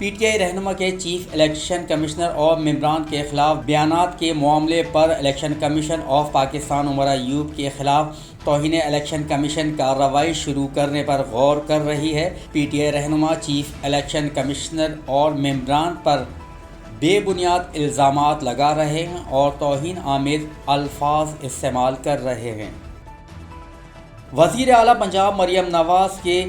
P T I رہنما کے chief election commissioner اور ممبران کے خلاف بیانات کے معاملے پر election commission of Pakistan Omar Ayub کے خلاف توہین الیکشن کمیشن کارروائی شروع کرنے پر غور کر رہی ہے۔ پی ٹی آئی رہنما چیف الیکشن کمشنر اور ممبران پر بے بنیاد الزامات لگا رہے ہیں اور توہین آمیز الفاظ استعمال کر رہے ہیں۔ وزیر اعلیٰ پنجاب مریم نواز کے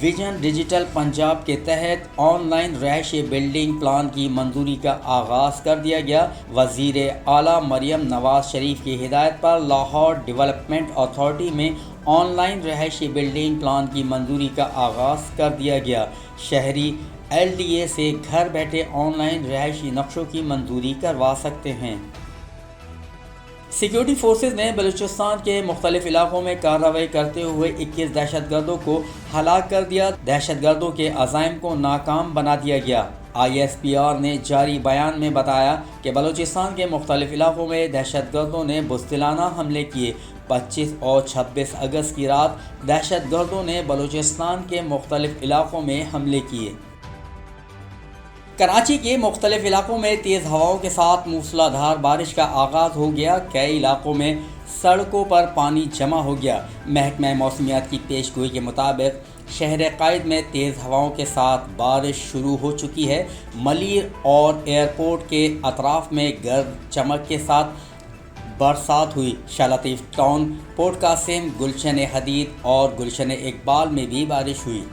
ویژن ڈیجیٹل پنجاب کے تحت آن لائن رہائشی بلڈنگ پلان کی منظوری کا آغاز کر دیا گیا۔ وزیر اعلیٰ مریم نواز شریف کی ہدایت پر لاہور ڈیولپمنٹ اتھارٹی میں آن لائن رہائشی بلڈنگ پلان کی منظوری کا آغاز کر دیا گیا۔ شہری ایل ڈی اے سے گھر بیٹھے آن لائن رہائشی نقشوں کی منظوری کروا سکتے ہیں۔ سیکیورٹی فورسز نے بلوچستان کے مختلف علاقوں میں کارروائی کرتے ہوئے 21 دہشت گردوں کو ہلاک کر دیا۔ دہشت گردوں کے عزائم کو ناکام بنا دیا گیا۔ آئی ایس پی آر نے جاری بیان میں بتایا کہ بلوچستان کے مختلف علاقوں میں دہشت گردوں نے بزدلانہ حملے کیے۔ 25 اور 26 اگست کی رات دہشت گردوں نے بلوچستان کے مختلف علاقوں میں حملے کیے۔ کراچی کے مختلف علاقوں میں تیز ہواؤں کے ساتھ موسلا دھار بارش کا آغاز ہو گیا۔ کئی علاقوں میں سڑکوں پر پانی جمع ہو گیا۔ محکمہ موسمیات کی پیش گوئی کے مطابق شہر قائد میں تیز ہواؤں کے ساتھ بارش شروع ہو چکی ہے۔ ملیر اور ایئرپورٹ کے اطراف میں گرج چمک کے ساتھ برسات ہوئی۔ شاہ لطیف ٹاؤن، پورٹ قاسم، گلشن حدید اور گلشن اقبال میں بھی بارش ہوئی۔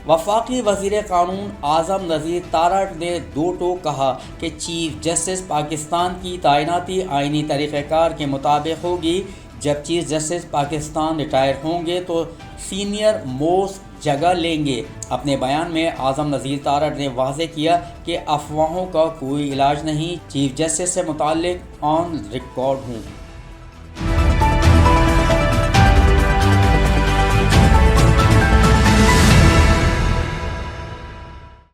وفاقی وزیر قانون اعظم نذیر تارڑ نے دو ٹوک کہا کہ چیف جسٹس پاکستان کی تعیناتی آئینی طریقہ کار کے مطابق ہوگی۔ جب چیف جسٹس پاکستان ریٹائر ہوں گے تو سینئر موسٹ جگہ لیں گے۔ اپنے بیان میں اعظم نذیر تارڑ نے واضح کیا کہ افواہوں کا کوئی علاج نہیں، چیف جسٹس سے متعلق آن ریکارڈ ہوں۔